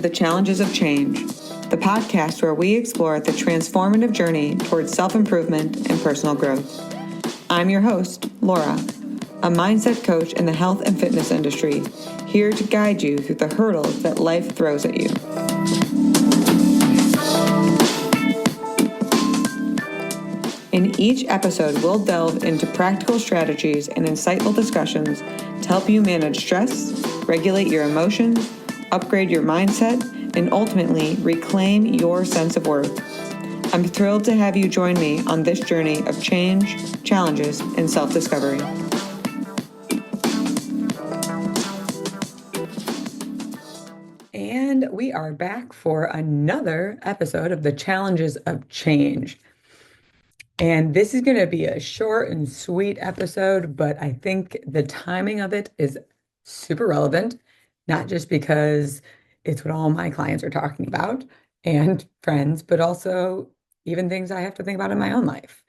The Challenges of Change, the podcast where we explore the transformative journey towards self-improvement and personal growth. I'm your host, Laura, a mindset coach in the health and fitness industry, here to guide you through the hurdles that life throws at you. In each episode, we'll delve into practical strategies and insightful discussions to help you manage stress, regulate your emotions, upgrade your mindset, and ultimately reclaim your sense of worth. I'm thrilled to have you join me on this journey of change, challenges, and self-discovery. And we are back for another episode of The Challenges of Change. And this is going to be a short and sweet episode, but I think the timing of it is super relevant, not just because it's what all my clients are talking about and friends, but also even things I have to think about in my own life.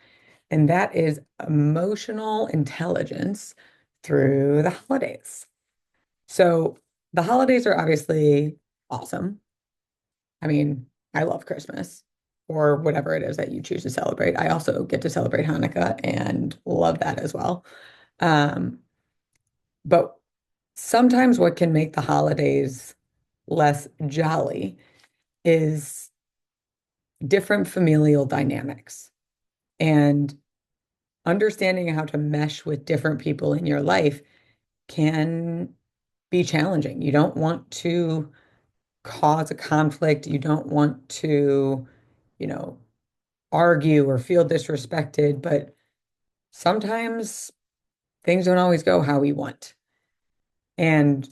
And that is emotional intelligence through the holidays. So the holidays are obviously awesome. I mean, I love Christmas or whatever it is that you choose to celebrate. I also get to celebrate Hanukkah and love that as well. But sometimes what can make the holidays less jolly is different familial dynamics and understanding how to mesh with different people in your life can be challenging. You don't want to cause a conflict. You don't want to, argue or feel disrespected, but sometimes things don't always go how we want. And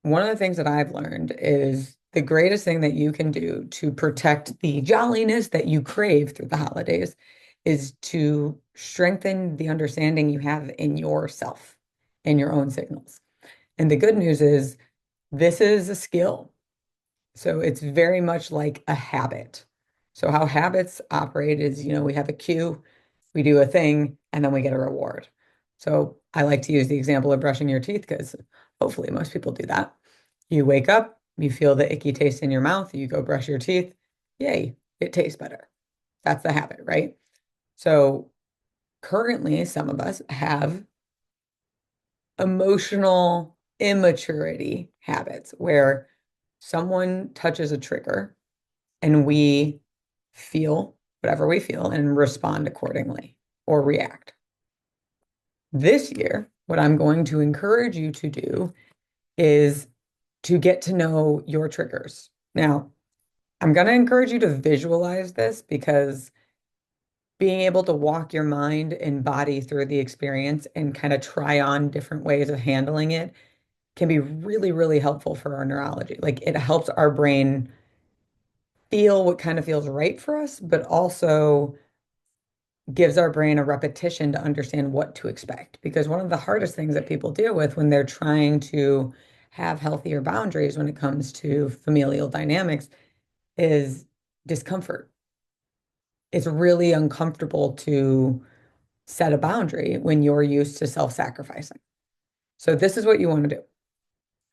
one of the things that I've learned is the greatest thing that you can do to protect the jolliness that you crave through the holidays is to strengthen the understanding you have in yourself and your own signals. And the good news is this is a skill. So it's very much like a habit. So how habits operate is, we have a cue, we do a thing, and then we get a reward. So I like to use the example of brushing your teeth because hopefully most people do that. You wake up, you feel the icky taste in your mouth, you go brush your teeth, yay, it tastes better. That's the habit, right? So currently, some of us have emotional immaturity habits where someone touches a trigger and we feel whatever we feel and respond accordingly or react. This year, what I'm going to encourage you to do is to get to know your triggers. Now, I'm going to encourage you to visualize this because being able to walk your mind and body through the experience and kind of try on different ways of handling it can be really, really helpful for our neurology. Like it helps our brain feel what kind of feels right for us, but also gives our brain a repetition to understand what to expect. Because one of the hardest things that people deal with when they're trying to have healthier boundaries when it comes to familial dynamics is discomfort. It's really uncomfortable to set a boundary when you're used to self-sacrificing. So this is what you want to do.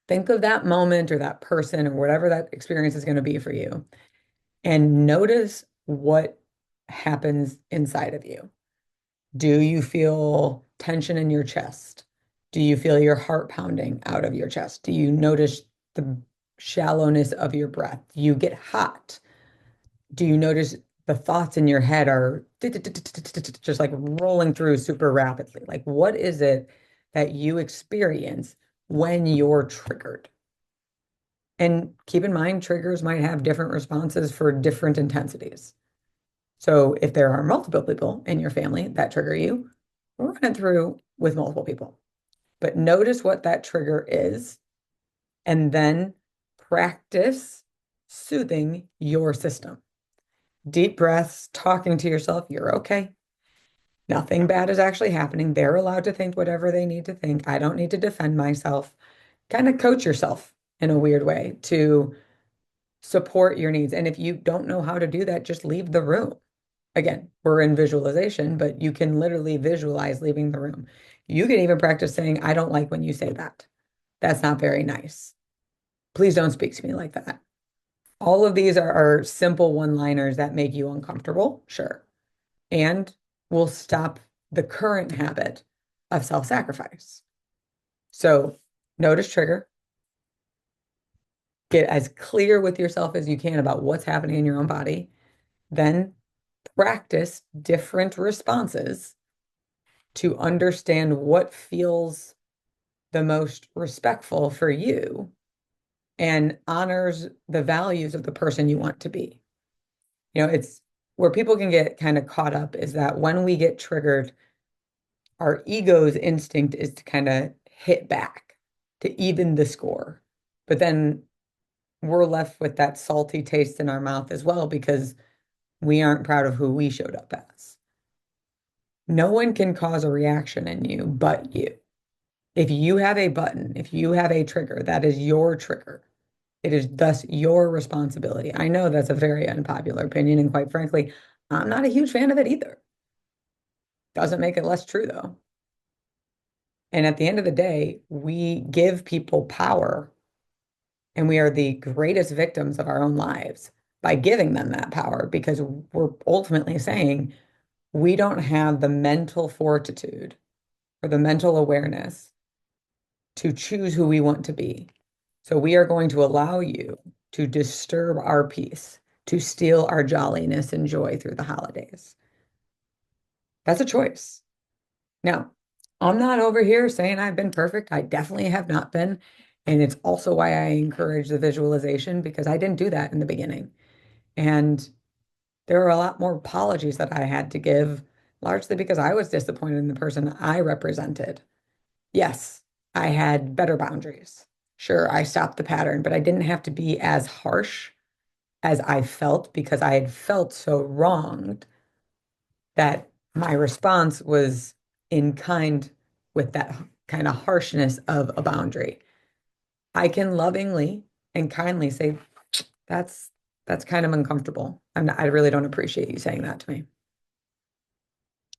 Think of that moment or that person or whatever that experience is going to be for you and notice what happens inside of you. Do you feel tension in your chest? Do you feel your heart pounding out of your chest? Do you notice the shallowness of your breath? Do you get hot? Do you notice the thoughts in your head are just like rolling through super rapidly? Like, what is it that you experience when you're triggered? And keep in mind, triggers might have different responses for different intensities. So if there are multiple people in your family that trigger you, run it through with multiple people. But notice what that trigger is, and then practice soothing your system. Deep breaths, talking to yourself, you're okay. Nothing bad is actually happening. They're allowed to think whatever they need to think. I don't need to defend myself. Kind of coach yourself in a weird way to support your needs. And if you don't know how to do that, just leave the room. Again, we're in visualization, but you can literally visualize leaving the room. You can even practice saying, I don't like when you say that. That's not very nice. Please don't speak to me like that. All of these are simple one-liners that make you uncomfortable, sure, and will stop the current habit of self-sacrifice. So notice trigger, get as clear with yourself as you can about what's happening in your own body, then practice different responses to understand what feels the most respectful for you and honors the values of the person you want to be. It's where people can get kind of caught up is that when we get triggered, our ego's instinct is to kind of hit back to even the score. But then we're left with that salty taste in our mouth as well because we aren't proud of who we showed up as. No one can cause a reaction in you but you. If you have a button, if you have a trigger, that is your trigger. It is thus your responsibility. I know that's a very unpopular opinion, and quite frankly, I'm not a huge fan of it either. Doesn't make it less true, though. And at the end of the day, we give people power, and we are the greatest victims of our own lives by giving them that power because we're ultimately saying we don't have the mental fortitude or the mental awareness to choose who we want to be. So we are going to allow you to disturb our peace, to steal our jolliness and joy through the holidays. That's a choice. Now, I'm not over here saying I've been perfect. I definitely have not been. And it's also why I encourage the visualization because I didn't do that in the beginning. And there are a lot more apologies that I had to give, largely because I was disappointed in the person I represented. Yes, I had better boundaries. Sure, I stopped the pattern, but I didn't have to be as harsh as I felt because I had felt so wronged that my response was in kind with that kind of harshness of a boundary. I can lovingly and kindly say, that's that's kind of uncomfortable. I really don't appreciate you saying that to me.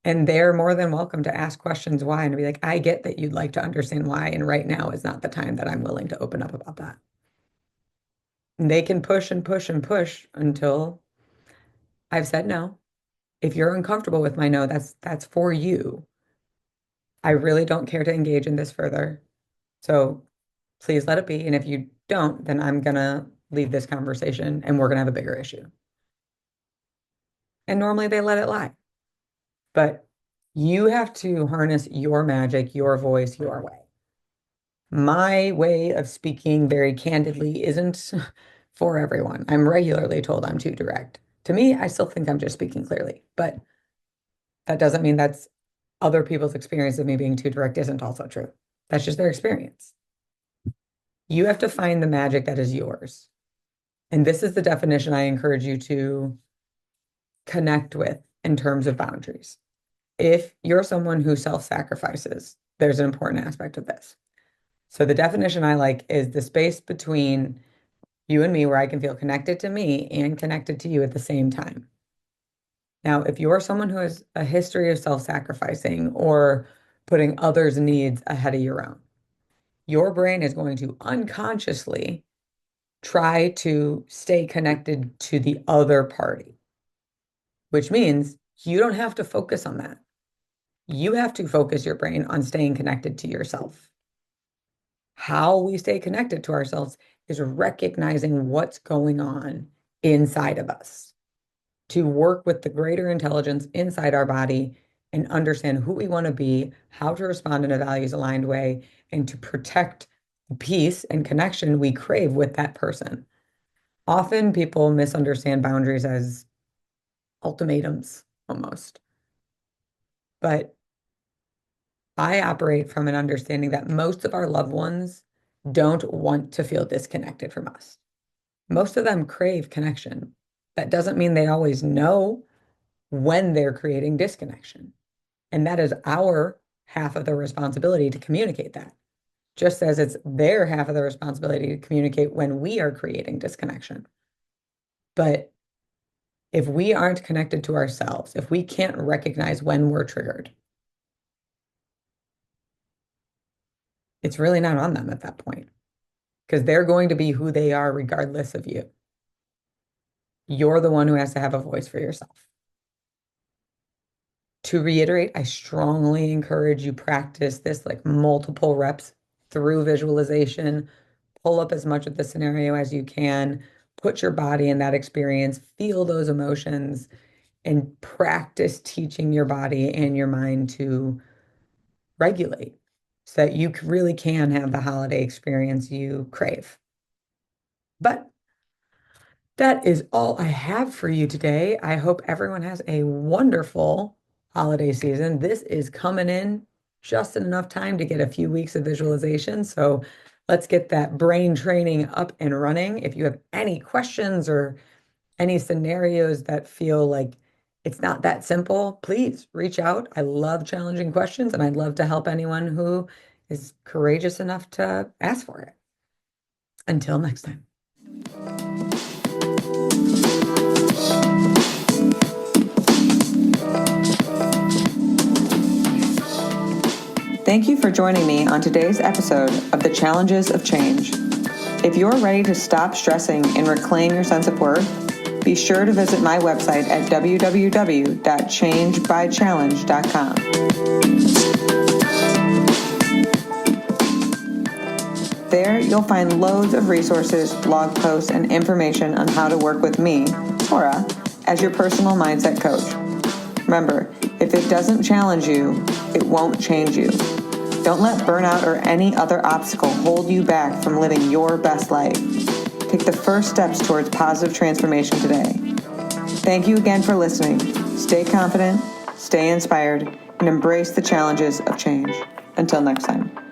And they're more than welcome to ask questions why and be like, I get that you'd like to understand why, and right now is not the time that I'm willing to open up about that. And they can push and push and push until I've said no. If you're uncomfortable with my no, that's for you. I really don't care to engage in this further. So please let it be. And if you don't, then I'm gonna leave this conversation and we're gonna have a bigger issue. And normally they let it lie. But you have to harness your magic, your voice, your way. My way of speaking very candidly isn't for everyone. I'm regularly told I'm too direct. To me, I still think I'm just speaking clearly, but that doesn't mean that's other people's experience of me being too direct isn't also true. That's just their experience. You have to find the magic that is yours. And this is the definition I encourage you to connect with in terms of boundaries. If you're someone who self-sacrifices, there's an important aspect of this. So the definition I like is the space between you and me where I can feel connected to me and connected to you at the same time. Now, if you're someone who has a history of self-sacrificing or putting others' needs ahead of your own, your brain is going to unconsciously try to stay connected to the other party, which means you don't have to focus on that. You have to focus your brain on staying connected to yourself. How we stay connected to ourselves is recognizing what's going on inside of us to work with the greater intelligence inside our body and understand who we want to be, how to respond in a values aligned way, and to protect the peace and connection we crave with that person. Often people misunderstand boundaries as ultimatums almost, but I operate from an understanding that most of our loved ones don't want to feel disconnected from us. Most of them crave connection. That doesn't mean they always know when they're creating disconnection. And that is our half of the responsibility to communicate that, just as it's their half of the responsibility to communicate when we are creating disconnection. But if we aren't connected to ourselves, if we can't recognize when we're triggered, it's really not on them at that point because they're going to be who they are regardless of you. You're the one who has to have a voice for yourself. To reiterate, I strongly encourage you practice this like multiple reps through visualization. Pull up as much of the scenario as you can. Put your body in that experience. Feel those emotions and practice teaching your body and your mind to regulate so that you really can have the holiday experience you crave. But that is all I have for you today. I hope everyone has a wonderful holiday season. This is coming in just in enough time to get a few weeks of visualization. So let's get that brain training up and running. If you have any questions or any scenarios that feel like it's not that simple, please reach out. I love challenging questions and I'd love to help anyone who is courageous enough to ask for it. Until next time. Thank you for joining me on today's episode of The Challenges of Change. If you're ready to stop stressing and reclaim your sense of worth, be sure to visit my website at www.changebychallenge.com. There, you'll find loads of resources, blog posts, and information on how to work with me, Tora, as your personal mindset coach. Remember, if it doesn't challenge you, it won't change you. Don't let burnout or any other obstacle hold you back from living your best life. Take the first steps towards positive transformation today. Thank you again for listening. Stay confident, stay inspired, and embrace the challenges of change. Until next time.